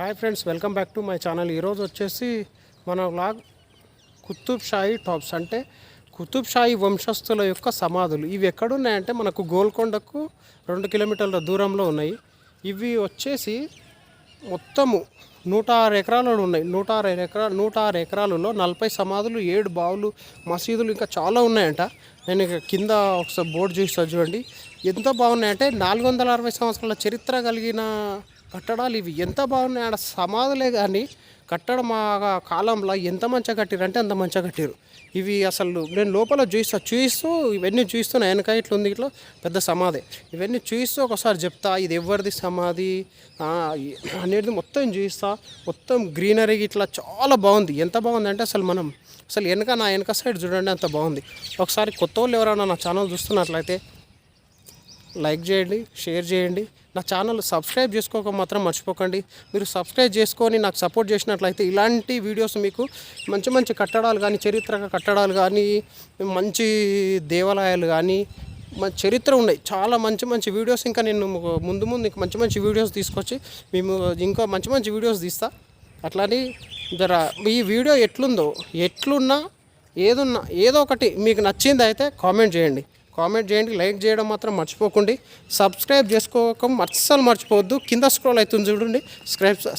Hi friends, welcome back to my channel. ఈరోజు వచ్చేసి మన వ్లాగ్ కుతుబ్ షాహీ టాప్స్ అంటే కుతుబ్ షాహీ వంశస్థుల యొక్క సమాధులు. ఇవి ఎక్కడున్నాయంటే మనకు గోల్కొండకు 2 కిలోమీటర్ల దూరంలో ఉన్నాయి. ఇవి వచ్చేసి మొత్తము 106 ఎకరాలు ఉన్నాయి. 106 ఎకరాలలో 40 సమాధులు, 7 బావులు, మసీదులు ఇంకా చాలా ఉన్నాయంట. నేను ఇక కింద ఒకసారి బోర్డు చూస్తా చూడండి, ఎంత బాగున్నాయంటే 460 సంవత్సరాల చరిత్ర కలిగిన కట్టడాలు ఇవి. ఎంత బాగున్నాయి, ఆడ సమాధులే కానీ కట్టడం ఆ కాలంలో ఎంత మంచిగా కట్టిరు అంటే అంత మంచిగా కట్టిరు. ఇవి అసలు నేను లోపల చూస్తూ ఇవన్నీ చూస్తున్నా. వెనక ఇట్లా ఉంది, ఇట్లా పెద్ద సమాధి. ఇవన్నీ చూస్తూ ఒకసారి చెప్తా ఇది ఎవరిది సమాధి అనేది మొత్తం చూస్తా. మొత్తం గ్రీనరీ ఇట్లా చాలా బాగుంది. ఎంత బాగుంది అంటే అసలు నా వెనక సైడ్ చూడండి, అంత బాగుంది. ఒకసారి కొత్త వాళ్ళు ఎవరైనా నా ఛానల్ చూస్తున్నట్లయితే లైక్ చేయండి, షేర్ చేయండి. నా ఛానల్ సబ్స్క్రైబ్ చేసుకోక మాత్రం మర్చిపోకండి. మీరు సబ్స్క్రైబ్ చేసుకొని నాకు సపోర్ట్ చేసినట్లయితే ఇలాంటి వీడియోస్ మీకు మంచి మంచి కట్టడాలు కానీ, చరిత్రక కట్టడాలు కానీ, మంచి దేవాలయాలు కానీ, చరిత్ర ఉన్నాయి చాలా మంచి మంచి వీడియోస్. ఇంకా నేను ముందు ఇంకా మంచి మంచి వీడియోస్ తీసుకొచ్చి మేము ఇంకా మంచి మంచి వీడియోస్ తీస్తా. అట్లాని ఈ వీడియో ఎట్లున్నా ఏదో ఒకటి మీకు నచ్చింది అయితే కామెంట్ చేయండి, లైక్ చేయడం మాత్రం మర్చిపోకండి. సబ్స్క్రైబ్ చేసుకోక అస్సలు మర్చిపోవద్దు. కింద స్క్రోల్ అవుతుంది చూడండి,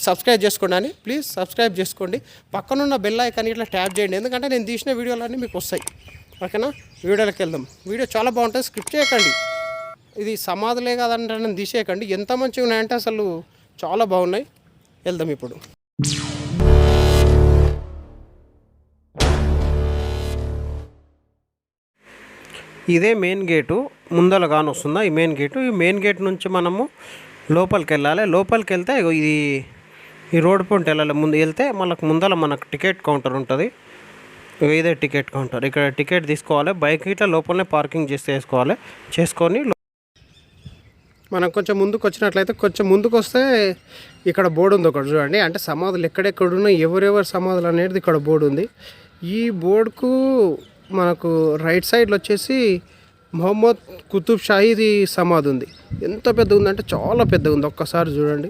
సబ్స్క్రైబ్ చేసుకోండి అని, ప్లీజ్ సబ్స్క్రైబ్ చేసుకోండి. పక్కనున్న బెల్ ఐకాన్ ఇట్లా ట్యాప్ చేయండి, ఎందుకంటే నేను తీసిన వీడియోలన్నీ మీకు వస్తాయి. ఓకేనా, వీడియోలోకి వెళ్దాం. వీడియో చాలా బాగుంటుంది, స్క్రిప్ట్ చేయకండి. ఇది సమాధులే కాదంటే నేను తీసేయకండి. ఎంత మంచిగా ఉన్నాయంటే అసలు చాలా బాగున్నాయి. వెళ్దాం ఇప్పుడు. ఇదే మెయిన్ గేటు, ముందల కాని వస్తుందా ఈ మెయిన్ గేటు. ఈ మెయిన్ గేట్ నుంచి మనము లోపలికి వెళ్ళాలి. లోపలికి వెళ్తే ఈ రోడ్ పాయింట్ వెళ్ళాలి. ముందు వెళ్తే ముందల మనకు టికెట్ కౌంటర్ ఉంటుంది. ఇదే టికెట్ కౌంటర్. ఇక్కడ టికెట్ తీసుకోవాలి. బైక్ ఇట్లా లోపలనే పార్కింగ్ చేసుకొని మనం కొంచెం ముందుకు వచ్చినట్లయితే, కొంచెం ముందుకు వస్తే ఇక్కడ బోర్డు ఉంది ఒకటి చూడండి. అంటే సమాధులు ఎక్కడెక్కడున్నాయి, ఎవరెవరి సమాధులు అనేది ఇక్కడ బోర్డు ఉంది. ఈ బోర్డుకు మనకు రైట్ సైడ్లో వచ్చేసి మొహమ్మద్ కుతుబ్ షాహీది సమాధి ఉంది. ఎంత పెద్దగా ఉందంటే చాలా పెద్దగా ఉంది. ఒక్కసారి చూడండి,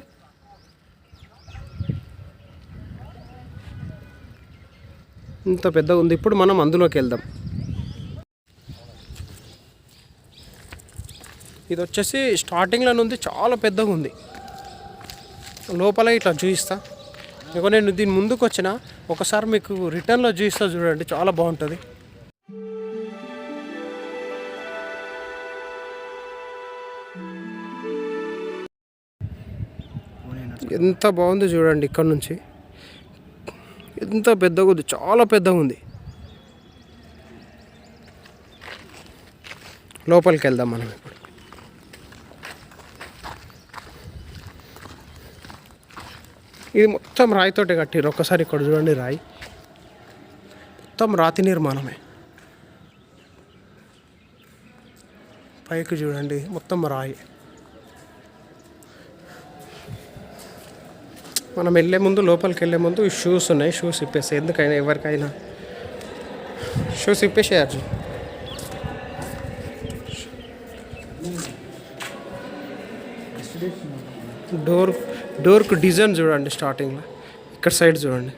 ఇంత పెద్దగా ఉంది. ఇప్పుడు మనం అందులోకి వెళ్దాం. ఇది వచ్చేసి స్టార్టింగ్లో ఉంది, చాలా పెద్దగా ఉంది. లోపల ఇట్లా చూపిస్తా. ఇక నేను దీని ముందుకు వచ్చిన ఒకసారి మీకు రిటర్న్లో చూపిస్తా చూడండి, చాలా బాగుంటుంది. ఎంత బాగుంది చూడండి, ఇక్కడ నుంచి ఎంత పెద్దగా ఉంది, చాలా పెద్దగా ఉంది. లోపలికి వెళ్దాం మనం ఇప్పుడు. ఇది మొత్తం రాయితోటి కట్టిరు. ఒక్కసారి ఇక్కడ చూడండి, రాయి మొత్తం రాతి నిర్మాణమే. పైకి చూడండి, మొత్తం రాయి. మనం లోపలికి వెళ్ళే ముందు ఈ షూస్ ఉన్నాయి, షూస్ ఇప్పేస్తాయి. ఎందుకైనా ఎవరికైనా షూస్ ఇప్పేసేయచ్చు. డోర్కు డిజైన్ చూడండి, స్టార్టింగ్లో ఇక్కడ సైడ్ చూడండి,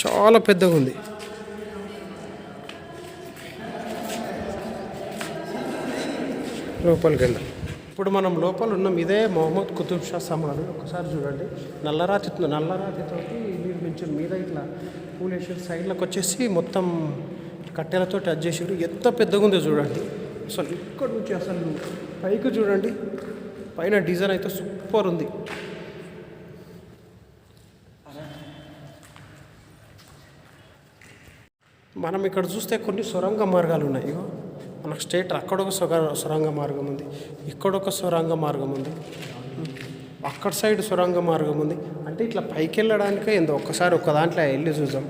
చాలా పెద్దగా ఉంది. లోపలికి వెళ్దాం. ఇప్పుడు మనం లోపల ఉన్నాం. ఇదే మొహమ్మద్ కుతుబ్ షా సమాధి. ఒకసారి చూడండి, నల్లరాతితో నిర్మించారు. మీద ఇట్లా పూలేసారు. సైడ్లకు వచ్చేసి మొత్తం కట్టెలతో టచ్ చేసారు. ఎంత పెద్దగా ఉందో చూడండి. అసలు ఇక్కడ నుంచి అసలు పైకి చూడండి, పైన డిజైన్ అయితే సూపర్ ఉంది. మనం ఇక్కడ చూస్తే కొన్ని సొరంగ మార్గాలు ఉన్నాయి. మనకు స్ట్రేట్ అక్కడ ఒక సొరంగ మార్గం ఉంది, ఇక్కడ ఒక సొరంగ మార్గం ఉంది, అక్కడ సైడ్ సొరంగ మార్గం ఉంది. అంటే ఇట్లా పైకి వెళ్ళడానికే ఏందో. ఒక్కసారి ఒక దాంట్లో వెళ్ళి చూద్దాం.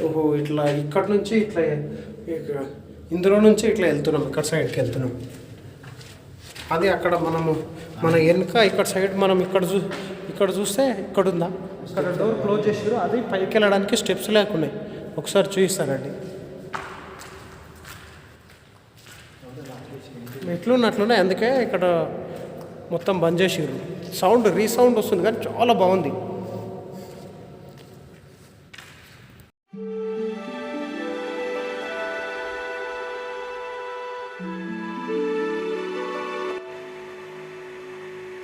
ఓహో, ఇట్లా ఇక్కడ నుంచి ఇందులో నుంచి ఇట్లా వెళ్తున్నాం, ఇక్కడ సైడ్కి వెళ్తున్నాం. అది అక్కడ మన వెనుక ఇక్కడ సైడ్ మనం ఇక్కడ చూస్తే ఇక్కడ ఉందా, ఇక్కడ డోర్ క్లోజ్ చేసారు. అది పైకి వెళ్ళడానికి స్టెప్స్ లేకున్నాయి. ఒకసారి చూపిస్తారండి. ఎట్లున్నట్లునే అందుకే ఇక్కడ మొత్తం బంద్ చేసిర్రు. సౌండ్ రీసౌండ్ వస్తుంది కానీ చాలా బాగుంది.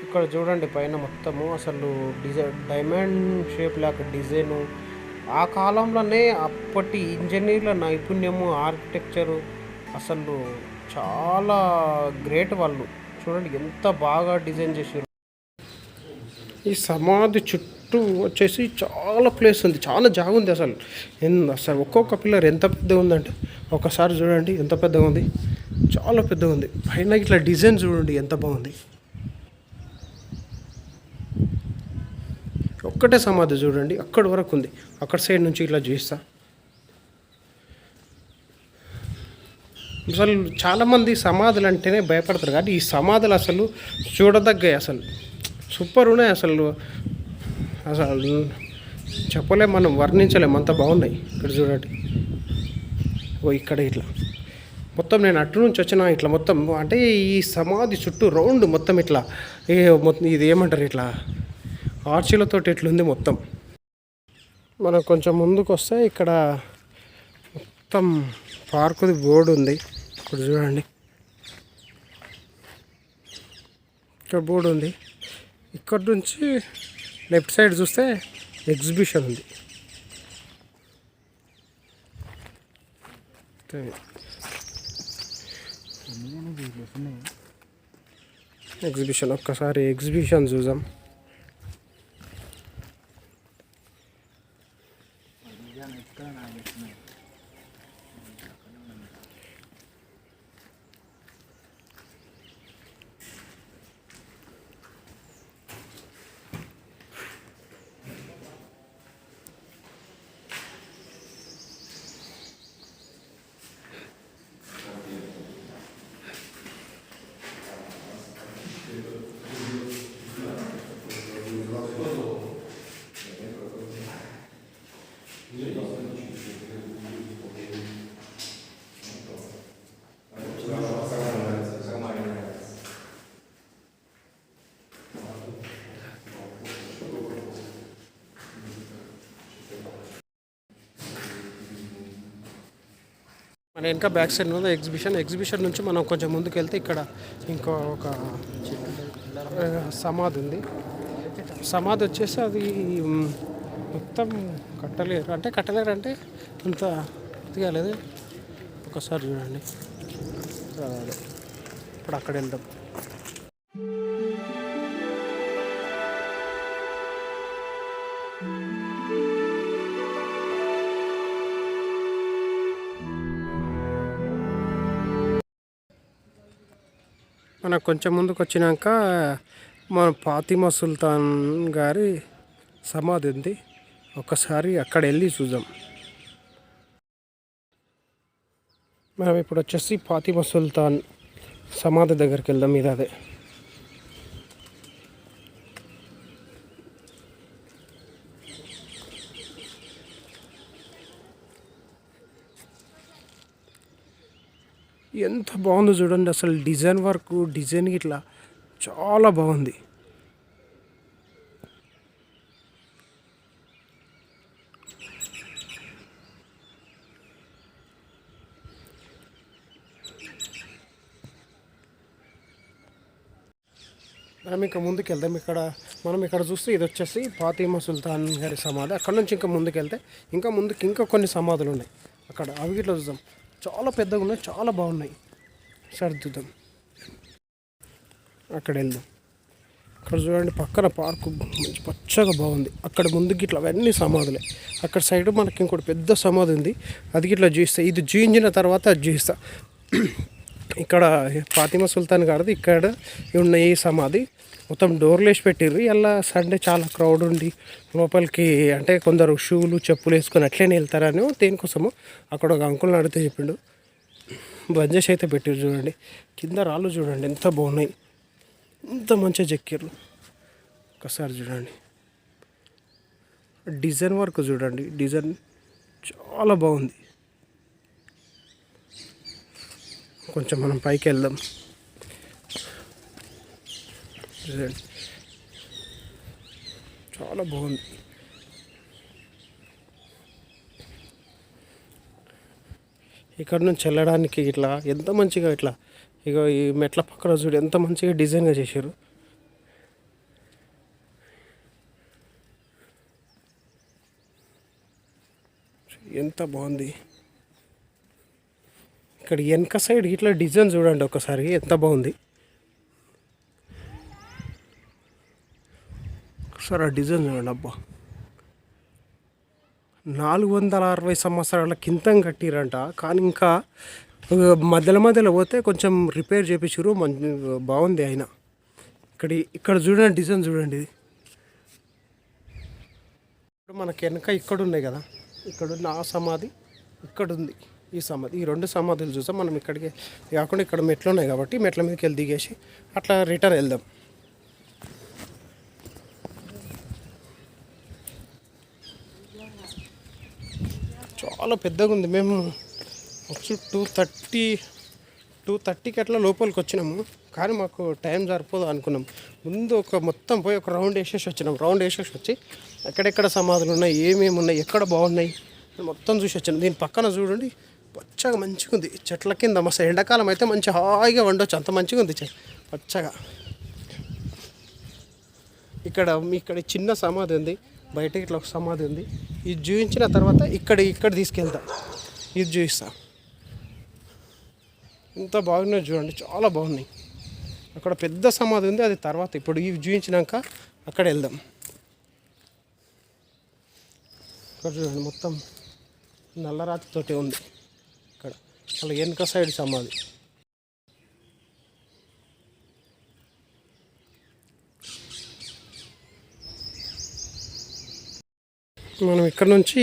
ఇక్కడ చూడండి పైన మొత్తము అసలు డైమండ్ షేప్ లాగా డిజైను. ఆ కాలంలోనే అప్పటి ఇంజనీర్ల నైపుణ్యము, ఆర్కిటెక్చరు అసలు చాలా గ్రేట్ వాళ్ళు. చూడండి ఎంత బాగా డిజైన్ చేసారు. ఈ సమాధి చుట్టూ వచ్చేసి చాలా ప్లేస్ ఉంది, చాలా జాగ ఉంది. అసలు ఒక్కొక్క పిల్లర్ ఎంత పెద్దగా ఉందంటే ఒకసారి చూడండి ఎంత పెద్దగా ఉంది, చాలా పెద్దగా ఉంది. పైన ఇట్లా డిజైన్ చూడండి ఎంత బాగుంది. ఒక్కటే సమాధి చూడండి అక్కడి వరకు ఉంది. అక్కడ సైడ్ నుంచి ఇట్లా చూస్తా. అసలు చాలామంది సమాధులు అంటేనే భయపడతారు కానీ ఈ సమాధులు అసలు చూడదగ్గాయి. అసలు సూపర్ ఉన్నాయి. అసలు చెప్పలేం, మనం వర్ణించలేము, అంత బాగున్నాయి. ఇక్కడ చూడండి ఇక్కడ ఇట్లా మొత్తం నేను అటు నుంచి వచ్చిన ఇట్లా మొత్తం అంటే ఈ సమాధి చుట్టూ రౌండ్ మొత్తం ఇట్లా ఇది ఏమంటారు ఇట్లా ఆర్చీలతో ఎట్లుంది మొత్తం. మనం కొంచెం ముందుకు వస్తే ఇక్కడ మొత్తం పార్కుది బోర్డు ఉంది. ఇక్కడ చూడండి ఇక్కడ బోర్డు ఉంది. ఇక్కడ నుంచి లెఫ్ట్ సైడ్ చూస్తే ఎగ్జిబిషన్ ఉంది. ఎగ్జిబిషన్ ఒక్కసారి ఎగ్జిబిషన్ చూద్దాం. మన ఇంకా బ్యాక్ సైడ్ ఉంది ఎగ్జిబిషన్ నుంచి మనం కొంచెం ముందుకు వెళ్తే ఇక్కడ ఇంకో ఒక సమాధి ఉంది. సమాధి వచ్చేసి అది మొత్తం కట్టలేరు అంటే అంత కాలేదు. ఒకసారి చూడండి ఇప్పుడు అక్కడ వెళ్దాం. మనకు కొంచెం ముందుకు వచ్చినాక మన ఫాతిమా సుల్తాన్ గారి సమాధి ఉంది. ఒకసారి అక్కడ వెళ్ళి చూద్దాం. మనం ఇప్పుడు వచ్చేసి ఫాతిమా సుల్తాన్ సమాధి దగ్గరికి వెళ్దాం. ఇది అదే ఎంత బాగుందో చూడండి. అసలు డిజైన్ ఇట్లా చాలా బాగుంది. మనం ఇంకా ముందుకు వెళ్దాం. మనం ఇక్కడ చూస్తే ఇది వచ్చేసి ఫాతిమా సుల్తాన్ గారి సమాధి. అక్కడ నుంచి ఇంకా ముందుకు వెళ్తే ఇంకా కొన్ని సమాధులు ఉన్నాయి అక్కడ. అవి ఇట్లా చూద్దాం. చాలా పెద్దగా ఉన్నాయి, చాలా బాగున్నాయి. సర్దుదాం అక్కడ వెళ్దాం. అక్కడ చూడండి పక్కన పార్కు మంచి పచ్చగా బాగుంది. అక్కడ ముందుకి ఇట్లా అవన్నీ సమాధులే. అక్కడ సైడ్ మనకి ఇంకోటి పెద్ద సమాధి ఉంది. అది ఇట్లా చూస్తా. ఇది చూయించిన తర్వాత అది చూస్తా. ఇక్కడ ఫాతిమా సుల్తాన్ గారిది ఇక్కడ ఉన్న ఈ సమాధి మొత్తం డోర్లు వేసి పెట్టిర్రు. ఇలా సండే చాలా క్రౌడ్ ఉండి లోపలికి అంటే కొందరు షూలు చెప్పులు వేసుకొని అట్లనే వెళ్తారని దేనికోసము అక్కడ ఒక అంకుల్ని అడిగితే చెప్పిండు. బంజేసి అయితే పెట్టారు. చూడండి కింద రాళ్ళు చూడండి ఎంత బాగున్నాయి, ఎంత మంచిగా చెక్కారు. ఒకసారి చూడండి డిజైన్ వర్క్ చూడండి, డిజైన్ చాలా బాగుంది. కొంచెం మనం పైకి వెళ్దాం. చూడండి చాలా బాగుంది. ఇక్కడ నుంచి వెళ్ళడానికి ఇట్లా ఎంత మంచిగా ఇట్లా ఇక ఈ మెట్ల పక్కన చూడు ఎంత మంచిగా డిజైన్గా చేశారు. ఎంత బాగుంది. ఇక్కడ వెనక సైడ్ ఇట్లా డిజైన్ చూడండి ఒకసారి ఎంత బాగుంది. ఒకసారి ఆ డిజైన్ చూడండి. అబ్బా 460 సంవత్సరాల కింతం కట్టిరంట. కానీ ఇంకా మధ్యలో పోతే కొంచెం రిపేర్ చేయించారు. మంచి బాగుంది. అయినా ఇక్కడ చూడండి డిజైన్ చూడండి. ఇది ఇప్పుడు మనకి వెనక ఇక్కడ ఉన్నాయి కదా, ఇక్కడున్న ఆ సమాధి ఇక్కడ ఉంది. ఈ సమాధి, ఈ 2 సమాధులు చూసాం మనం. ఇక్కడికి కాకుండా ఇక్కడ మెట్లు ఉన్నాయి కాబట్టి మెట్ల మీదకి వెళ్ళి దిగేసి అట్లా రిటర్న్ వెళ్దాం. చాలా పెద్దగా ఉంది. మేము 2:30కి అట్లా లోపలికి వచ్చినాము. కానీ మాకు టైం సరిపోదు అనుకున్నాం. ముందు మొత్తం పోయి ఒక రౌండ్ వేసేసి వచ్చినాం. రౌండ్ వేసేసి వచ్చి ఎక్కడెక్కడ సమాధులు ఉన్నాయి, ఏమేమి ఉన్నాయి, ఎక్కడ బాగున్నాయి మొత్తం చూసి వచ్చాను. దీని పక్కన చూడండి పచ్చగా మంచిగా ఉంది. చెట్ల కింద మస్తు ఎండాకాలం అయితే మంచి హాయిగా వండొచ్చు, అంత మంచిగా ఉంది పచ్చగా. ఇక్కడ చిన్న సమాధి ఉంది, బయటకి ఇట్లా ఒక సమాధి ఉంది. ఇది చూపించిన తర్వాత ఇక్కడ తీసుకెళ్తా, ఇది చూపిస్తా. ఎంత బాగున్నాయి చూడండి, చాలా బాగున్నాయి. అక్కడ పెద్ద సమాధి ఉంది, అది తర్వాత. ఇప్పుడు ఇవి చూపించినాక అక్కడ వెళ్దాం. ఇక్కడ చూడండి మొత్తం నల్లరాతితోటే ఉంది. ఇక్కడ అలా వెనక సైడ్ సమాధి. మనం ఇక్కడ నుంచి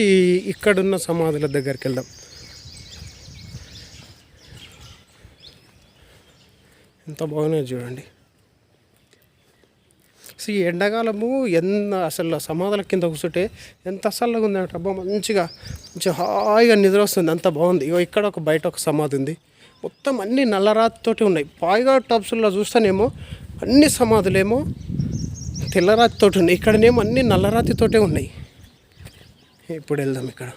ఇక్కడున్న సమాధుల దగ్గరికి వెళ్దాం. ఎంత బాగున్నాయి చూడండి. ఈ ఎండాకాలము అసలు సమాధుల కింద కూర్చుంటే ఎంత చల్లగా ఉంది అంటే, అబ్బా మంచిగా హాయిగా నిద్ర వస్తుంది. అంత బాగుంది. ఇక్కడ బయట ఒక సమాధి ఉంది. మొత్తం అన్ని నల్లరాతితోటి ఉన్నాయి. పాయిగా టబ్స్లో చూస్తేనేమో అన్ని సమాధులేమో తెల్లరాతితోటి ఉన్నాయి, ఇక్కడనేమో అన్ని నల్లరాతితోటే ఉన్నాయి. ఇప్పుడు వెళ్దాం. ఇక్కడ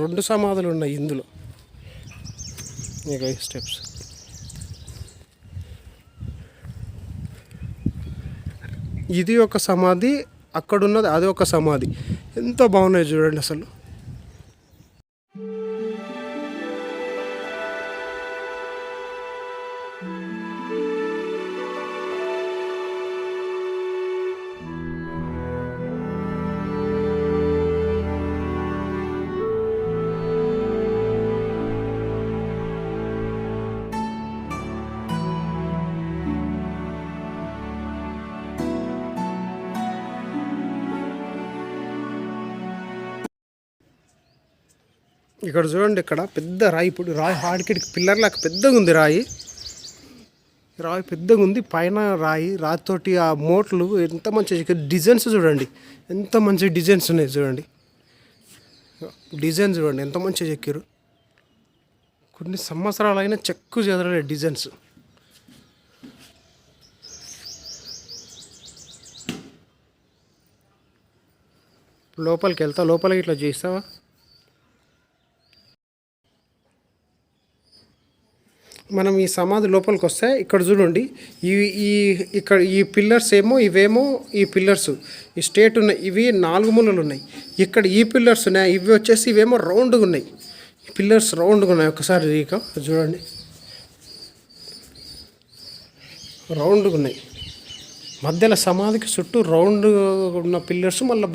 2 సమాధులు ఉన్నాయి ఇందులో. ఇక ఈ స్టెప్స్ ఇది ఒక సమాధి, అక్కడున్నది అది ఒక సమాధి. ఎంత బాగున్నాయి చూడండి అసలు. ఇక్కడ చూడండి, ఇక్కడ పెద్ద రాయి. ఇప్పుడు రాయి హాడికిడికి పిల్లర్ లాగా పెద్దగా ఉంది. రాయి పెద్దగా ఉంది. పైన రాతితోటి ఆ మోట్లు ఎంత మంచి డిజైన్స్ చూడండి, ఎంత మంచి డిజైన్స్ ఉన్నాయి చూడండి. డిజైన్ చూడండి ఎంత మంచిగా చెక్కారు. కొన్ని సంవత్సరాలైనా చెక్కు చెదరలే డిజైన్స్. లోపలికి వెళ్తా, లోపలికి ఇట్లా చేస్తావా? మనం ఈ సమాధి లోపలికి వస్తే ఇక్కడ చూడండి, ఇక్కడ ఈ పిల్లర్స్ ఇవేమో ఈ పిల్లర్స్ ఈ స్ట్రేట్ ఉన్నాయి. ఇవి 4 మూలలు ఉన్నాయి. ఇక్కడ ఈ పిల్లర్స్ ఉన్నాయి, ఇవి వచ్చేసి ఇవేమో రౌండ్గా ఉన్నాయి. పిల్లర్స్ రౌండ్గా ఉన్నాయి. ఒకసారి చూడండి, రౌండ్గా ఉన్నాయి. మధ్యలో సమాధికి చుట్టూ రౌండ్ ఉన్న పిల్లర్స్, మళ్ళీ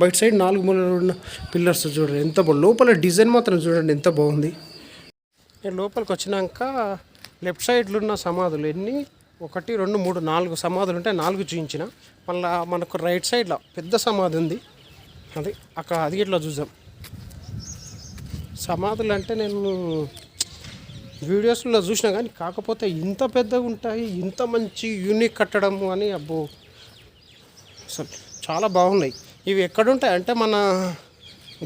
బయట సైడ్ 4 మూలలు ఉన్న పిల్లర్స్ చూడండి ఎంత బాగుంది. లోపల డిజైన్ మాత్రం చూడండి ఎంత బాగుంది. నేను లోపలికి వచ్చినాక లెఫ్ట్ సైడ్లో ఉన్న సమాధులు ఎన్ని 1 2 3 4 సమాధులు ఉంటాయి. 4 చూపించిన. మళ్ళీ మనకు రైట్ సైడ్లో పెద్ద సమాధి ఉంది, అది ఇట్లా చూసాం. సమాధులు అంటే నేను వీడియోస్లో చూసినా కానీ, కాకపోతే ఇంత పెద్దగా ఉంటాయి, ఇంత మంచి యూనిక్ కట్టడము అని అబ్బో అసలు చాలా బాగున్నాయి. ఇవి ఎక్కడుంటాయి అంటే మన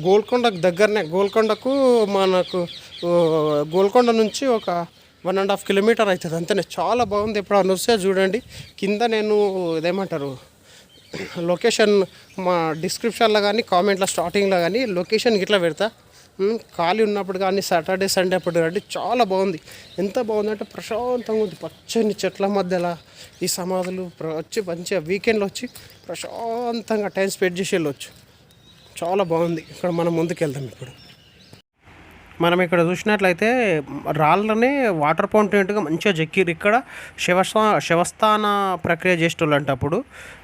గోల్కొండకు దగ్గరనే. గోల్కొండకు మనకు గోల్కొండ నుంచి ఒక 1.5 కిలోమీటర్ అవుతుంది అంతేనే. చాలా బాగుంది. ఎప్పుడు వస్తే చూడండి. కింద నేను ఇదేమంటారు లొకేషన్ మా డిస్క్రిప్షన్లో కానీ కామెంట్లో స్టార్టింగ్లో కానీ లొకేషన్ ఇట్లా పెడతా. ఖాళీ ఉన్నప్పుడు కానీ సాటర్డే సండే అప్పుడు కానీ చాలా బాగుంది. ఎంత బాగుందంటే ప్రశాంతంగా ఉంది. పచ్చని చెట్ల మధ్యలో ఈ సమాధులు వచ్చి మంచిగా వీకెండ్లో వచ్చి ప్రశాంతంగా టైం స్పెండ్ చేసి వెళ్ళొచ్చు. చాలా బాగుంది. ఇక్కడ మనం ముందుకు వెళ్దాం. ఇప్పుడు మనం ఇక్కడ చూసినట్లయితే రాళ్ళనే వాటర్ ఫౌంటైన్గా మంచిగా చెక్కిరు. ఇక్కడ శవస్థాన ప్రక్రియ చేసేటోళ్ళు అప్పుడు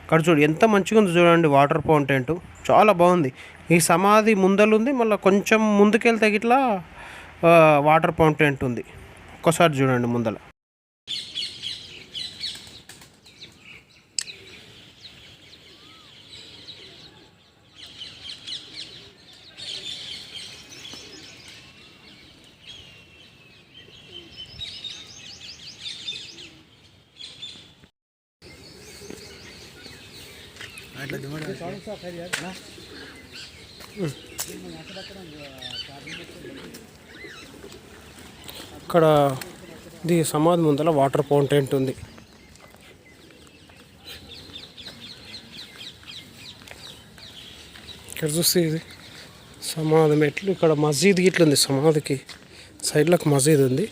ఇక్కడ చూడు ఎంత మంచిగా ఉంది చూడండి. వాటర్ ఫౌంటైన్ చాలా బాగుంది. ఈ సమాధి ముందలుంది, మళ్ళీ కొంచెం ముందుకెళ్తే ఇట్లా వాటర్ ఫౌంటైన్ ఉంది. ఒక్కసారి చూడండి ముందల. ఇక్కడ ఇది సమాధి ముందర వాటర్ ఫౌంటైన్ ఉంది. ఇక్కడ చూస్తే ఇది సమాధి మెట్లు. ఇక్కడ మసీద్ గిట్ల ఉంది. సమాధికి సైడ్లోకి మసీద్ ఉంది.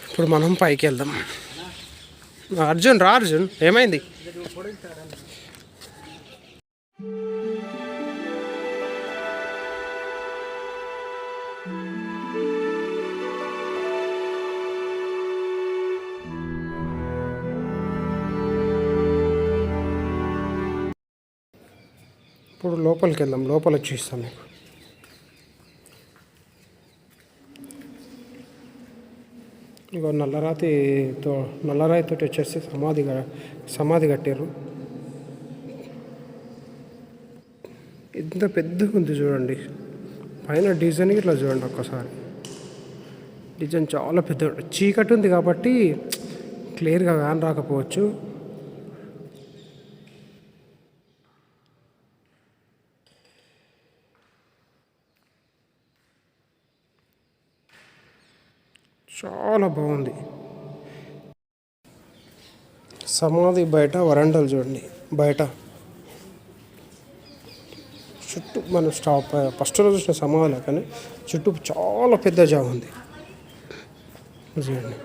ఇప్పుడు మనం పైకి వెళ్దాం. అర్జున్ రా. అర్జున్ ఏమైంది? ఇప్పుడు లోపలికి వెళ్దాం. లోపల చూస్తాం మీకు. ఇగో నల్లరాయితో వచ్చేసి సమాధి కట్టారు. ఎంత పెద్దగా ఉంది చూడండి. పైన డిజైన్ ఇట్లా చూడండి ఒక్కసారి. డిజైన్ చాలా పెద్ద. చీకటి ఉంది కాబట్టి క్లియర్గా వ్యాన్ రాకపోవచ్చు. చాలా బాగుంది. సమాధి బయట వరండాలు చూడండి. బయట చుట్టూ మనం ఫస్ట్లో చూసిన సమాధిలో కానీ చుట్టూ చాలా పెద్ద జాగా ఉంది చూడండి.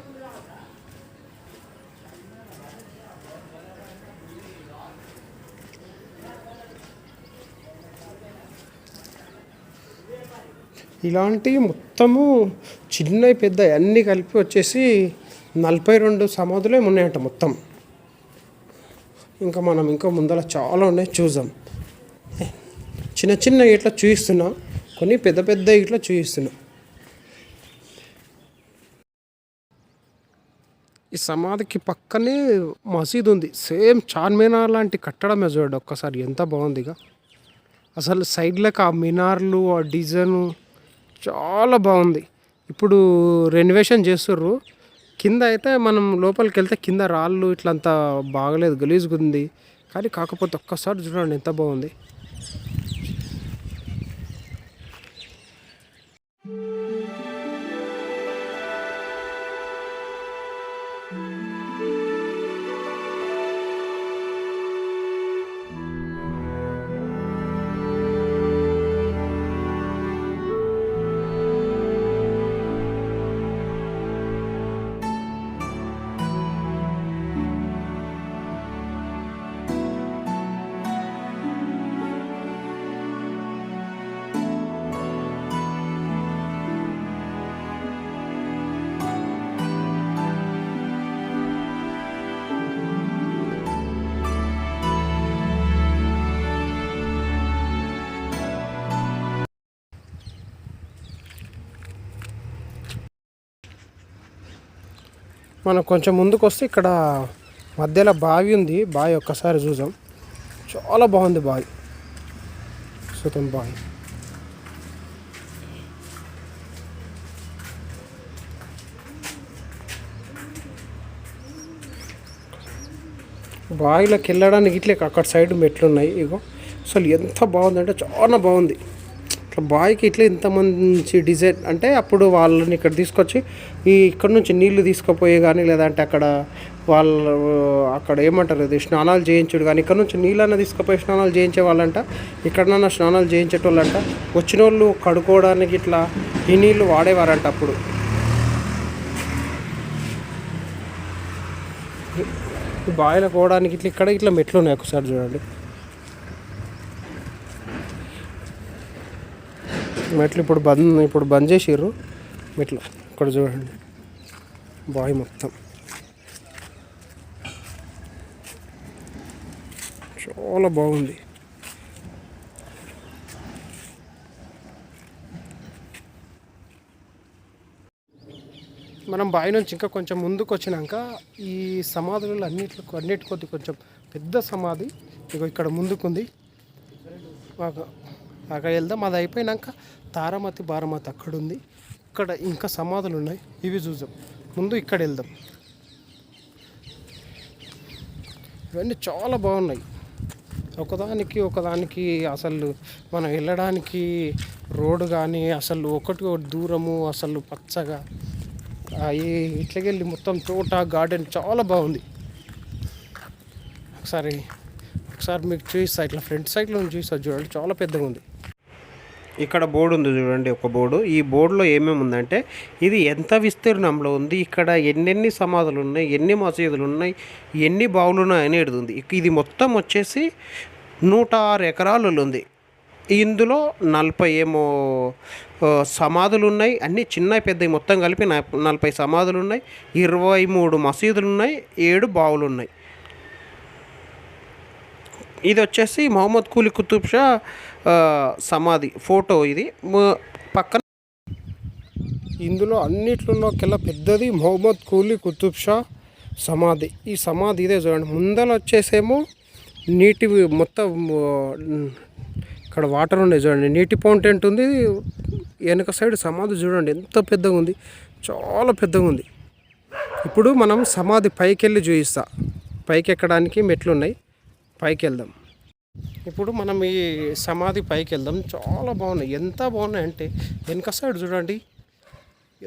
ఇలాంటి మొత్తము చిన్న పెద్ద అన్నీ కలిపి వచ్చేసి 42 సమాధులే ఉన్నాయంట మొత్తం. ఇంకా మనం ముందర చాలా ఉన్నాయి, చూద్దాం. చిన్న చిన్న ఇట్లా చూపిస్తున్నా, కొన్ని పెద్ద పెద్ద ఇట్లా చూపిస్తున్నా. ఈ సమాధికి పక్కనే మసీద్ ఉంది. సేమ్ చార్మినార్ లాంటి కట్టడమే చూడండి ఒక్కసారి. ఎంత బాగుందిగా అసలు. సైడ్లకు ఆ మినార్లు, ఆ డిజైను చాలా బాగుంది. ఇప్పుడు రెనోవేషన్ చేస్తుర్రు. కింద అయితే మనం లోపలికి వెళ్తే కింద రాళ్ళు ఇట్లంతా బాగలేదు, గలీజ్గా ఉంది. కానీ కాకపోతే ఒక్కసారి చూడండి ఎంత బాగుంది. మనం కొంచెం ముందుకు వస్తే ఇక్కడ మధ్యలో బావి ఉంది. బావి ఒక్కసారి చూసాం. చాలా బాగుంది బావి. సుతం బావి. బావిలోకి వెళ్ళడానికి ఇట్లే అక్కడ సైడ్ మెట్లు ఉన్నాయి. ఇగో అసలు ఎంత బాగుందంటే చాలా బాగుంది. ఇట్లా బాయ్కి ఇట్లా ఇంత మంచి డిజైన్ అంటే అప్పుడు వాళ్ళని ఇక్కడ తీసుకొచ్చి ఇక్కడ నుంచి నీళ్లు తీసుకుపోయే కానీ లేదంటే వాళ్ళు అక్కడ ఏమంటారు అది స్నానాలు చేయించుడు కానీ ఇక్కడ నుంచి నీళ్ళన్న తీసుకుపోయి స్నానాలు చేయించే వాళ్ళంట, ఇక్కడనన్నా స్నానాలు చేయించేటోళ్ళంట. వచ్చిన వాళ్ళు కడుక్కోవడానికి ఇట్లా ఈ నీళ్ళు వాడేవారంట అప్పుడు. బావిలో పోవడానికి ఇట్లా ఇక్కడ ఇట్లా మెట్లు ఉన్నాయి, ఒకసారి చూడండి. మెట్లు ఇప్పుడు బంద్ చేసిర్రు మెట్లు. ఇక్కడ చూడండి బావి మొత్తం చాలా బాగుంది. మనం బావి నుంచి ఇంకా కొంచెం ముందుకు వచ్చినాక ఈ సమాధులలో అన్నిటి కొద్ది కొంచెం పెద్ద సమాధి ఇక ఇక్కడ ముందుకుంది. అక్కడ వెళ్దాం. అది అయిపోయినాక తారామతి బారామతి అక్కడ ఉంది. ఇక్కడ ఇంకా సమాధులు ఉన్నాయి, ఇవి చూద్దాం. ముందు ఇక్కడ వెళ్దాం. ఇవన్నీ చాలా బాగున్నాయి. ఒకదానికి అసలు మనం వెళ్ళడానికి రోడ్డు కానీ అసలు ఒకటి దూరము అసలు పచ్చగా ఇట్లకెళ్ళి మొత్తం తోట గార్డెన్ చాలా బాగుంది. ఒకసారి మీకు చూపిస్తా, ఇట్లా ఫ్రంట్ సైడ్లో చూస్తా చూడండి, చాలా పెద్దగా ఉంది. ఇక్కడ బోర్డు ఉంది చూడండి, ఒక బోర్డు. ఈ బోర్డులో ఏమేమి ఉందంటే ఇది ఎంత విస్తీర్ణంలో ఉంది, ఇక్కడ ఎన్నెన్ని సమాధులు ఉన్నాయి, ఎన్ని మసీదులు ఉన్నాయి, ఎన్ని బావులు ఉన్నాయి అనేది ఉంది. ఇది మొత్తం వచ్చేసి 106 ఎకరాలు ఉంది. ఇందులో 40 ఏమో సమాధులు ఉన్నాయి, అన్నీ చిన్న పెద్దవి మొత్తం కలిపి 40 సమాధులు ఉన్నాయి, 23 మసీదులు ఉన్నాయి, 7 బావులు ఉన్నాయి. ఇది వచ్చేసి మొహమ్మద్ కూలీ కుతుబ్ షా సమాధి ఫోటో. ఇది పక్కన ఇందులో అన్నిట్లలోకెల్లా పెద్దది మొహమ్మద్ కూలీ కుతుబ్ షా సమాధి. ఈ సమాధి ఇదే చూడండి. ముందర వచ్చేసేమో నీటి మొత్తం ఇక్కడ వాటర్ ఉండే చూడండి, నీటి ఫౌంటైన్ ఉంది. వెనక సైడ్ సమాధి చూడండి ఎంత పెద్దగా ఉంది, చాలా పెద్దగా ఉంది. ఇప్పుడు మనం సమాధి పైకి వెళ్ళి చూపిస్తా. పైకి ఎక్కడానికి మెట్లు ఉన్నాయి, పైకి వెళ్దాం. ఇప్పుడు మనం ఈ సమాధి పైకి వెళ్దాం. చాలా బాగున్నాయి. ఎంత బాగున్నాయి అంటే వెనక సైడ్ చూడండి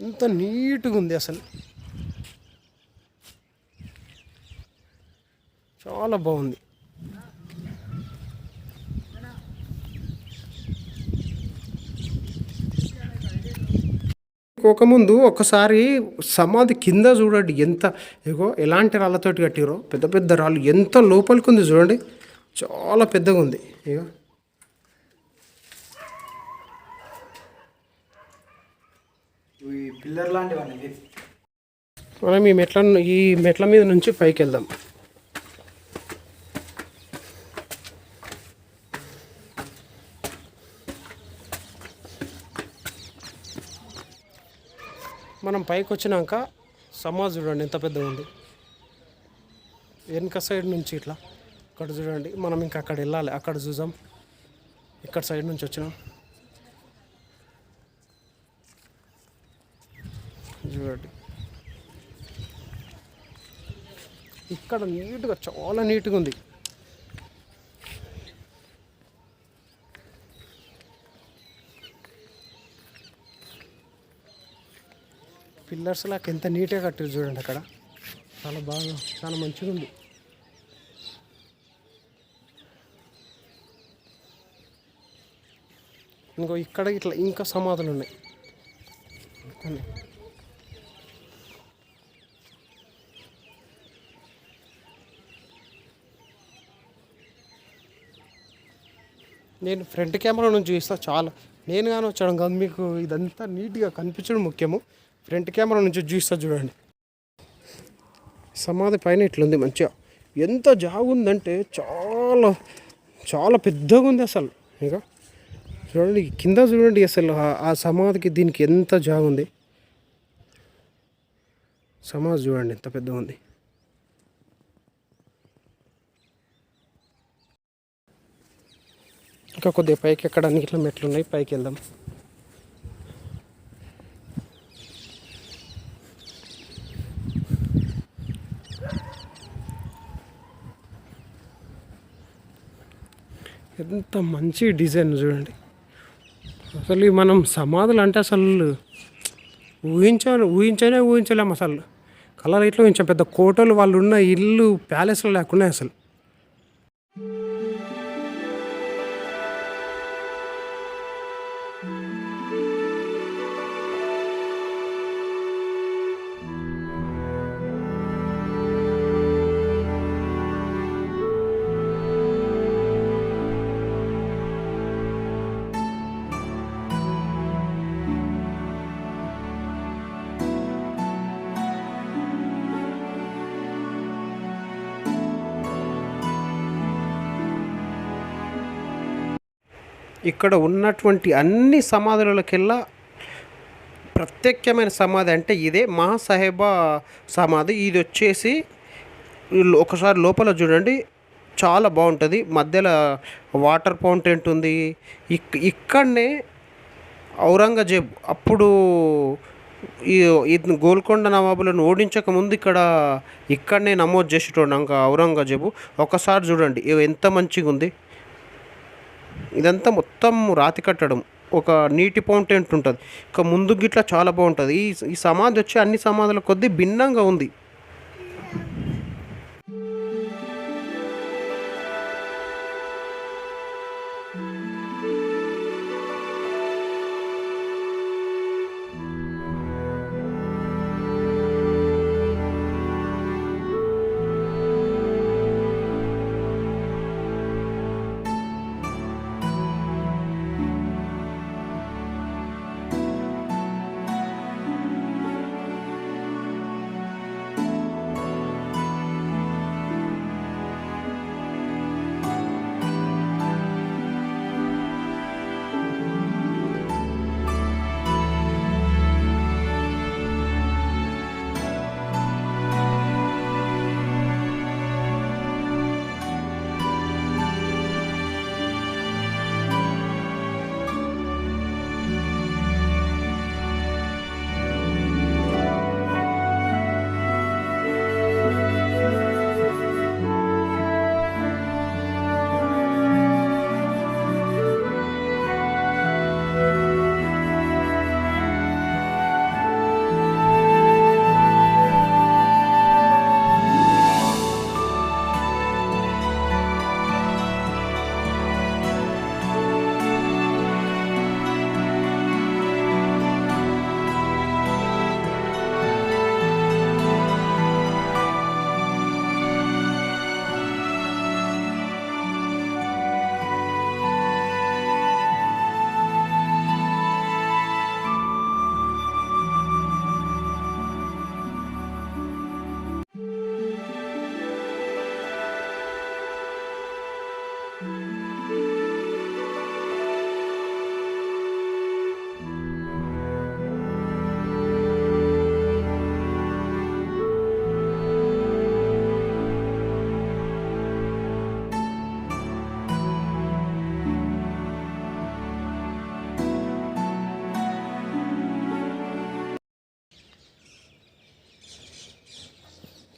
ఎంత నీట్గా ఉంది, అసలు చాలా బాగుంది. ముందు ఒకసారి సమాధి కింద చూడండి ఎలాంటి రాళ్ళతోటి కట్టిరో, పెద్ద పెద్ద రాళ్ళు ఎంత లోపలికి ఉంది చూడండి, చాలా పెద్దగా ఉంది. పిల్లర్ లాంటివన్నీ. మనం ఈ మెట్ల మీద నుంచి పైకి వెళ్దాం. మనం పైకి వచ్చినాక సమాధి చూడండి ఎంత పెద్దగా ఉంది. వెనక సైడ్ నుంచి ఇట్లా అక్కడ చూడండి. మనం ఇంకా అక్కడ వెళ్ళాలి, అక్కడ చూసాం. ఇక్కడ సైడ్ నుంచి వచ్చినాం చూడండి. ఇక్కడ నీట్గా చాలా నీట్గా ఉంది. పిల్లర్స్ లాగా ఎంత నీట్గా కట్టారు చూడండి. అక్కడ చాలా బాగా, చాలా మంచిగా ఉంది. ఇక్కడ ఇట్లా ఇంకా సమాధులు ఉన్నాయి కొన్ని. నేను ఫ్రంట్ కెమెరా నుంచి చూస్తా. చాలా నేను కానీ వచ్చాను కాదు, మీకు ఇదంతా నీట్గా కనిపించడం ముఖ్యము. ఫ్రంట్ కెమెరా నుంచి చూస్తా చూడండి. సమాధి పైన ఇట్లుంది మంచిగా. ఎంత జాగుందంటే చాలా చాలా పెద్దగా ఉంది అసలు. ఇక చూడండి కింద చూడండి, అసలు ఆ సమాధికి దీనికి ఎంత జాగుంది. సమాధి చూడండి ఎంత పెద్దగా ఉంది. ఇంకా కొద్దిగా పైకి ఎక్కడానికి ఇట్లా మెట్లు ఉన్నాయి, పైకి వెళ్దాం. ఎంత మంచి డిజైన్ చూడండి అసలు ఈ మనం సమాధులు అంటే అసలు ఊహించలేము అసలు. కలర్ ఇట్లా ఊహించాం. పెద్ద కోటలు వాళ్ళు ఉన్న ఇల్లు ప్యాలెస్లు లేకున్నాయి అసలు. ఇక్కడ ఉన్నటువంటి అన్ని సమాధులకెల్లా ప్రత్యేకమైన సమాధి అంటే ఇదే మహాసాహెబా సమాధి. ఇది వచ్చేసి ఒకసారి లోపల చూడండి, చాలా బాగుంటుంది. మధ్యలో వాటర్ ఫౌంటైన్ ఉంది. ఇక్కడనే ఔరంగజేబ్ అప్పుడు ఈ గోల్కొండ నవాబులను ఓడించక ముందు ఇక్కడనే నమోదు చేసేటోడు ఇంకా ఔరంగజేబు. ఒకసారి చూడండి ఎంత మంచిగా ఉంది. ఇదంతా మొత్తం రాతి కట్టడం, ఒక నీటి ఫౌంటైన్ ఉంటుంది. ఇక ముందు గిట్లా చాలా బాగుంటుంది. ఈ సమాధి వచ్చి అన్ని సమాధుల కొద్దీ భిన్నంగా ఉంది.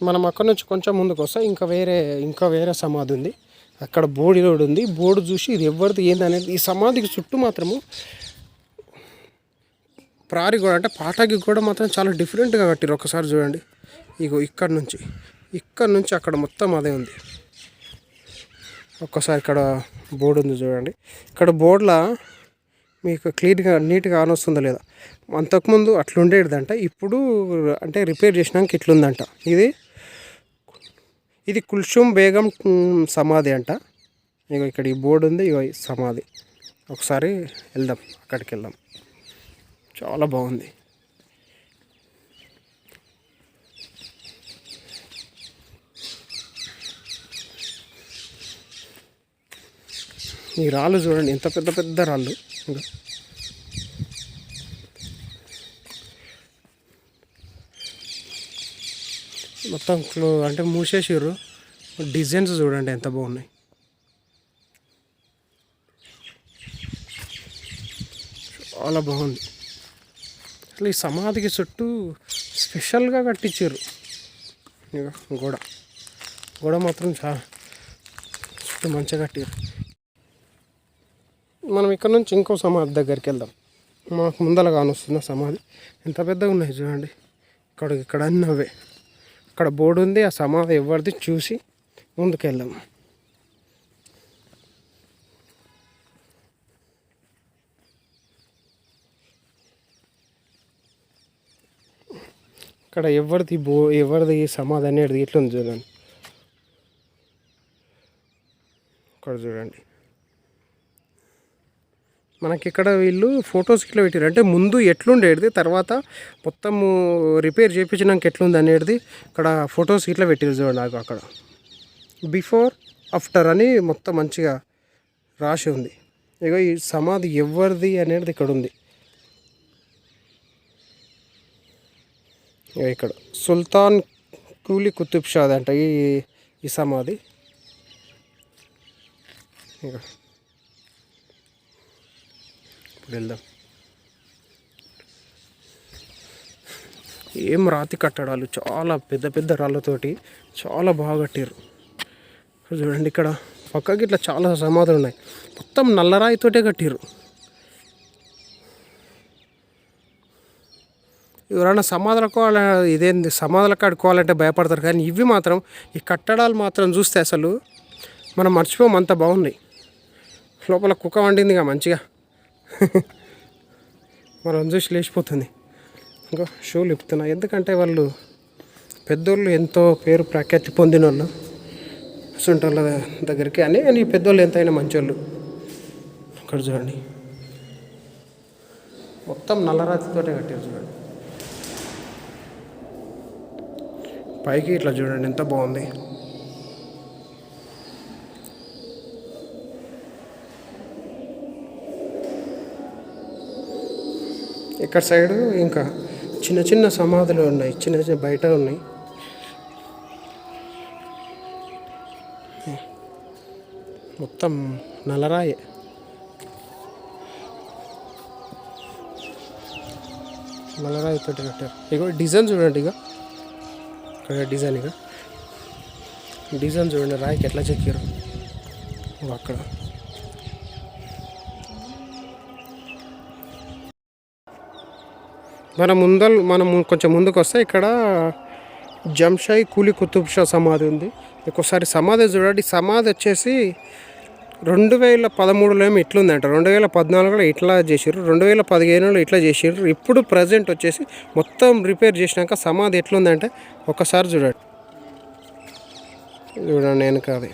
మనం అక్కడ నుంచి కొంచెం ముందుకు వస్తే ఇంకా వేరే సమాధి ఉంది. అక్కడ బోర్డు రోడ్ ఉంది. బోర్డు చూసి ఇది ఎవరిది ఏందనేది. ఈ సమాధికి చుట్టూ మాత్రము ప్రారి గోడ అంటే పాటాకి గోడ మాత్రం చాలా డిఫరెంట్గా కట్టారు. ఒకసారి చూడండి, ఇగో ఇక్కడ నుంచి అక్కడ మొత్తం అదే ఉంది. ఒక్కసారి ఇక్కడ బోర్డు ఉంది చూడండి. ఇక్కడ బోర్డులో మీకు క్లీన్గా నీట్గా ఆనొస్తుందో లేదా. అంతకుముందు అట్లుండేదంట, ఇప్పుడు అంటే రిపేర్ చేసినాక ఇట్లుందంట. ఇది కుల్షుమ్ బేగం సమాధి అంట. ఇగో ఇక్కడ ఈ బోర్డు ఉంది, ఇగో ఈ సమాధి. ఒకసారి వెళ్దాం, అక్కడికి వెళ్దాం. చాలా బాగుంది. ఈ రాళ్ళు చూడండి, ఎంత పెద్ద పెద్ద రాళ్ళు. మొత్తం అంటే మూసేసిర్రు. డిజైన్స్ చూడండి ఎంత బాగున్నాయి. చాలా బాగుంది. అసలు ఈ సమాధికి చుట్టూ స్పెషల్గా కట్టించారు. ఇక గోడ మాత్రం చాలా చుట్టూ మంచిగా కట్టారు. మనం ఇక్కడ నుంచి ఇంకో సమాధి దగ్గరికి వెళ్దాం. మాకు ముందల కానొస్తున్న సమాధి ఎంత పెద్దగా ఉన్నాయి చూడండి. ఇక్కడ అన్నీ అవే. అక్కడ బోర్డు ఉంది, ఆ సమాధి ఎవరిది చూసి ముందుకెళ్దాం. ఇక్కడ ఎవరిది సమాధి అనేది ఎట్లుంది చూడండి. ఇక్కడ చూడండి, మనకి ఇక్కడ వీళ్ళు ఫొటోస్ ఇట్లా పెట్టారు. అంటే ముందు ఎట్లుండేది, తర్వాత మొత్తము రిపేర్ చేయించినాక ఎట్లుంది అనేది ఇక్కడ ఫొటోస్ ఇట్లా పెట్టారు చూడండి. నాకు అక్కడ బిఫోర్ ఆఫ్టర్ అని మొత్తం మంచిగా రాసి ఉంది. ఇక ఈ సమాధి ఎవరిది అనేది ఇక్కడ ఉంది. ఇక్కడ సుల్తాన్ కూలీ కుతుబ్ షాది అంట ఈ సమాధి. ఇక వెళ్దాం. ఏం రాతి కట్టడాలు, చాలా పెద్ద పెద్ద రాళ్ళతోటి చాలా బాగా కట్టారు చూడండి. ఇక్కడ పక్కకి ఇట్లా చాలా సమాధులు ఉన్నాయి, మొత్తం నల్లరాయితోటే కట్టారు. ఎవరైనా సమాధులకు ఇదేంది సమాధులకు కట్టుకోవాలంటే భయపడతారు, కానీ ఇవి మాత్రం ఈ కట్టడాలు మాత్రం చూస్తే అసలు మనం మర్చిపోం, అంత బాగున్నాయి. లోపల కుక్క వండిందిగా మంచిగా, మనం చూసి లేచిపోతుంది. ఇంకా షూలు ఇప్పుతున్నా, ఎందుకంటే వాళ్ళు పెద్దోళ్ళు ఎంతో పేరు ప్రఖ్యాతి పొందిన వాళ్ళు సుంటోళ్ళ దగ్గరికి అని. ఈ పెద్దోళ్ళు ఎంతైనా మంచోళ్ళు. ఇక్కడ చూడండి, మొత్తం నల్లరాతితోటే కట్టారు చూడండి. పైకి ఇట్లా చూడండి ఎంత బాగుంది. ఇక్కడ సైడు ఇంకా చిన్న చిన్న సమాధులు ఉన్నాయి, చిన్న చిన్న బయట ఉన్నాయి. మొత్తం నల్లరాయే. నల్లరాయి తోటి కట్టారు. ఇక డిజైన్ చూడండి, ఇక ఇక్కడ డిజైన్ చూడండి, రాయికి ఎట్లా చెక్కారు అక్కడ. మనం కొంచెం ముందుకు వస్తే ఇక్కడ జంషాయి కూలీ కుతుబ్ షా సమాధి ఉంది. ఒకసారి సమాధి చూడండి. సమాధి వచ్చేసి 2013లో ఏమో ఇట్లుందంట, 2014లో ఇట్లా చేసారు, 2015లో ఇట్లా చేసారు. ఇప్పుడు ప్రజెంట్ వచ్చేసి మొత్తం రిపేర్ చేసినాక సమాధి ఎట్లుందంటే ఒకసారి చూడండి. నేను కాదు,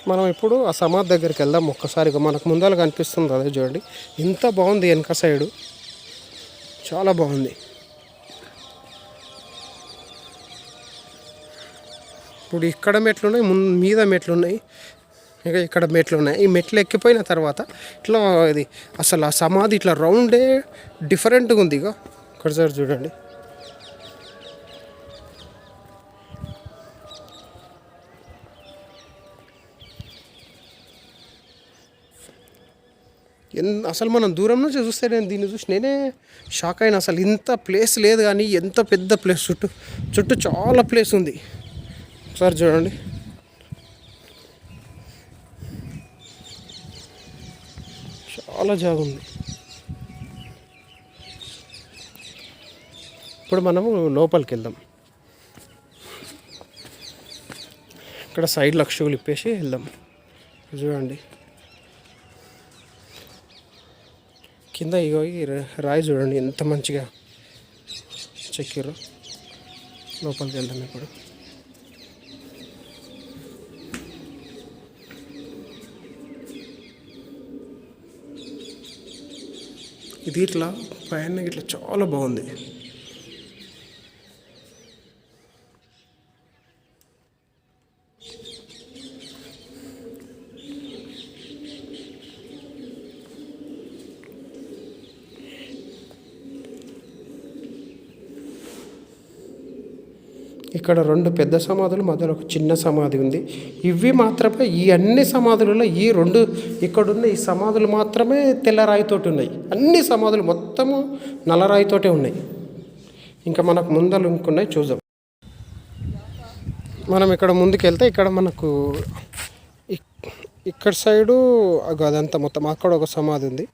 మనం ఇప్పుడు ఆ సమాధి దగ్గరికి వెళ్దాం ఒక్కసారిగా. మనకు ముందర కనిపిస్తుంది అదే చూడండి, ఎంత బాగుంది. వెనక సైడు చాలా బాగుంది. ఇప్పుడు ఇక్కడ మెట్లున్నాయి, మీద మెట్లున్నాయి, ఇక ఇక్కడ మెట్లున్నాయి. ఈ మెట్లు ఎక్కిపోయిన తర్వాత ఇట్లా ఇది అసలు ఆ సమాధి ఇట్లా రౌండే డిఫరెంట్గా ఉంది. ఇక ఇక్కడ సార్ చూడండి, అసలు మనం దూరం నుంచి చూస్తే దీన్ని చూసి నేనే షాక్ అయినా. అసలు ఇంత ప్లేస్ లేదు, కానీ ఎంత పెద్ద ప్లేస్, చుట్టూ చాలా ప్లేస్ ఉంది. ఒకసారి చూడండి, చాలా జాగా ఉంది. ఇప్పుడు మనము లోపలికి వెళ్దాం. ఇక్కడ సైడ్ లక్షలు ఇప్పేసి వెళ్దాం. చూడండి కింద ఇగో ఈ రాయి చూడండి ఎంత మంచిగా చెక్కిర్రు. లోపలికి వెళ్దాం ఇప్పుడు. ఇది ఇట్లా పైన ఇట్లా చాలా బాగుంది. ఇక్కడ 2 పెద్ద సమాధులు, మధ్యలో ఒక చిన్న సమాధి ఉంది. ఇవి మాత్రమే ఈ అన్ని సమాధులలో ఈ 2 ఇక్కడున్న ఈ సమాధులు మాత్రమే తెల్లరాయితోటి ఉన్నాయి. అన్ని సమాధులు మొత్తము నల్లరాయితోటే ఉన్నాయి. ఇంకా మనకు ముందలు ఇంకున్నాయి, చూద్దాం. మనం ఇక్కడ ముందుకు వెళ్తే ఇక్కడ మనకు ఇక్కడ సైడు అదంతా మొత్తం అక్కడ ఒక సమాధి ఉంది,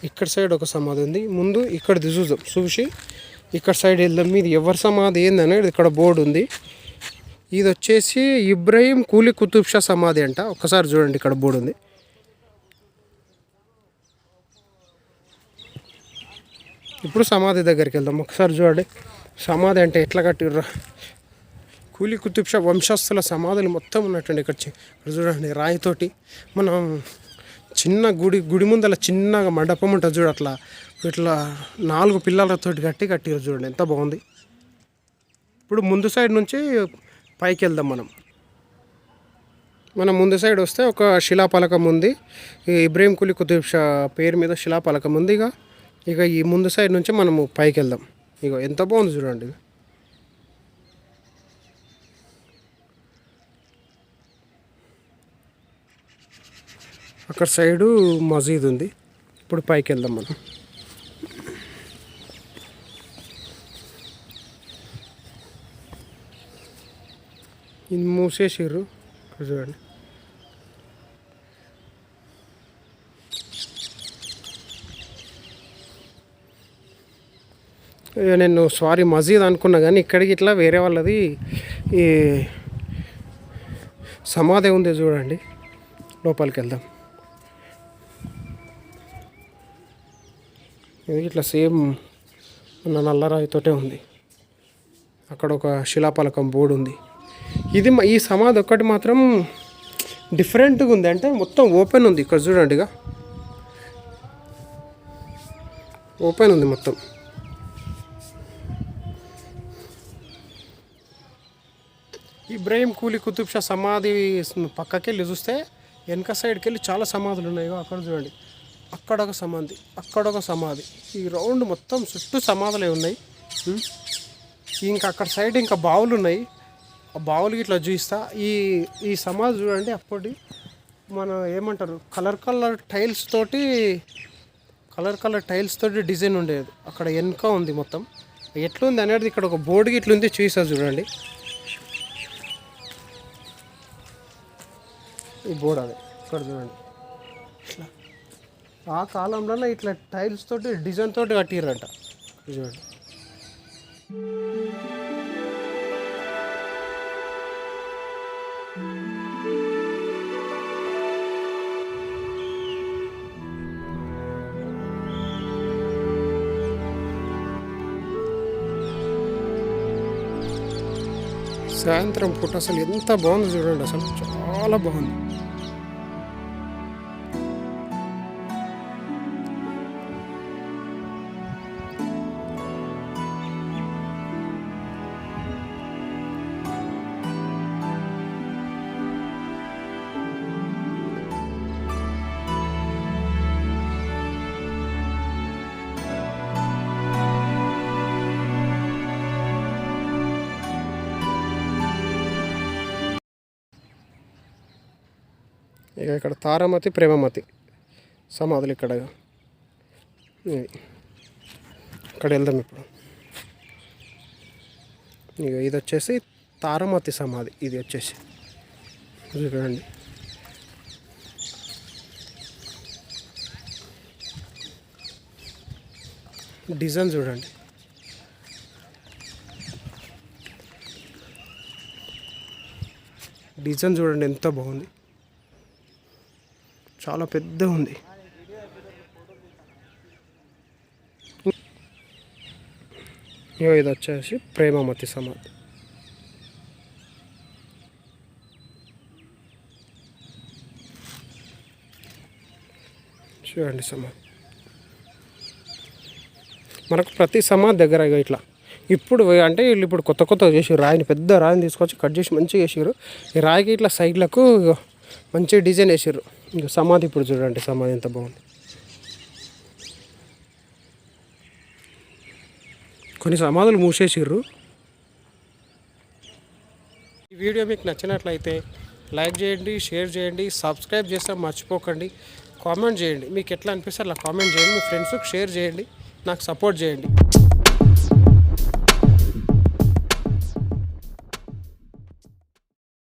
ఇక్కడ సైడ్ ఒక సమాధి ఉంది. ముందు ఇక్కడ చూసి ఇక్కడ సైడ్ వెళ్దాం. మీది ఎవరి సమాధి ఏందనేది ఇక్కడ బోర్డు ఉంది. ఇది వచ్చేసి ఇబ్రహీం కూలీ కుతుబ్ షా సమాధి అంట. ఒక్కసారి చూడండి, ఇక్కడ బోర్డు ఉంది. ఇప్పుడు సమాధి దగ్గరికి వెళ్దాం. ఒకసారి చూడండి సమాధి అంటే ఎట్లా కట్టిర్రా. కూలీ కుతుబ్ షా వంశస్థుల సమాధులు మొత్తం ఉన్నట్టండి. ఇక్కడ చూడండి రాయితోటి. మనం చిన్న గుడి ముందల చిన్నగా మండపం ఉంటుంది చూడు, అట్లా ఇట్లా 4 పిల్లలతోటి కట్టిరు చూడండి, ఎంత బాగుంది. ఇప్పుడు ముందు సైడ్ నుంచి పైకి వెళ్దాం. మనం ముందు సైడ్ వస్తే ఒక శిలాపలకం ఉంది. ఈ ఇబ్రహీం కూలీ కుతుబ్ షా పేరు మీద శిలాపలకం ఉంది. ఇక ఈ ముందు సైడ్ నుంచి మనము పైకి వెళ్దాం. ఇక ఎంత బాగుంది చూడండి. అక్కడ సైడు మసీద్ ఉంది. ఇప్పుడు పైకి వెళ్దాం మనం. ఇది మూసేసిర్రు చూడండి. నేను మసీద్ అనుకున్నా కానీ ఇక్కడికి ఇట్లా వేరే వాళ్ళది ఈ సమాధి ఉంది చూడండి. లోపలికి వెళ్దాం. ఇది ఇట్లా సేమ్ మన నల్లరాయితోటే ఉంది. అక్కడ ఒక శిలాపలకం బోర్డు ఉంది. ఈ సమాధి ఒక్కటి మాత్రం డిఫరెంట్గా ఉంది. అంటే మొత్తం ఓపెన్ ఉంది. ఇక్కడ చూడండి, ఇక ఓపెన్ ఉంది మొత్తం. ఇబ్రహీం కూలీ కుతుబ్ షా సమాధి పక్కకి వెళ్ళి చూస్తే వెనక సైడ్కి వెళ్ళి చాలా సమాధులు ఉన్నాయి. అక్కడ చూడండి, అక్కడ ఒక సమాధి, అక్కడ ఒక సమాధి. ఈ రౌండ్ మొత్తం చుట్టూ సమాధులే ఉన్నాయి. ఇంకా అక్కడ సైడ్ ఇంకా బావులు ఉన్నాయి. ఆ బావులకి ఇట్లా చూపిస్తా. ఈ సమాధి చూడండి, అప్పటి మన ఏమంటారు కలర్ టైల్స్ తోటి డిజైన్ ఉండేది. అక్కడ వెనక ఉంది మొత్తం. ఎట్లుంది అనేది ఇక్కడ ఒక బోర్డుకి ఇట్లుంది చూసా చూడండి. ఈ బోర్డు అదే ఇక్కడ చూడండి. ఇట్లా ఆ కాలంలో ఇట్లా టైల్స్ తోటి డిజైన్ తోటి కట్టిర్రంట చూడండి. సాయంత్రం పూట అసలు ఎంత బాగుంది చూడండి, అసలు చాలా బాగుంది. ఇక ఇక్కడ తారామతి ప్రేమమతి సమాధులు ఇక్కడ వెళ్దాం ఇప్పుడు. ఇక ఇది వచ్చేసి తారామతి సమాధి. ఇది వచ్చేసి చూడండి, డిజైన్ చూడండి. డిజైన్ చూడండి ఎంత బాగుంది, చాలా పెద్ద ఉంది. ఇది వచ్చేసి ప్రేమమతి సమాధి. చూడండి సమాధి. మనకు ప్రతి సమాధి దగ్గర ఇట్లా ఇప్పుడు అంటే వీళ్ళు ఇప్పుడు కొత్త చేసారు. రాయిని పెద్ద రాయిని తీసుకొచ్చి కట్ చేసి మంచిగా వేసారు. ఈ రాయికి ఇట్లా సైడ్లకు మంచిగా డిజైన్ వేసారు. ఇంకా సమాధి ఇప్పుడు చూడండి, సమాధి ఎంత బాగుంది. కొన్ని సమాధులు మూసేసిర్రు. ఈ వీడియో మీకు నచ్చినట్లయితే లైక్ చేయండి, షేర్ చేయండి, సబ్స్క్రైబ్ చేస్తే మర్చిపోకండి. కామెంట్ చేయండి, మీకు ఎట్లా అనిపిస్తే అలా కామెంట్ చేయండి. మీ ఫ్రెండ్స్కి షేర్ చేయండి, నాకు సపోర్ట్ చేయండి.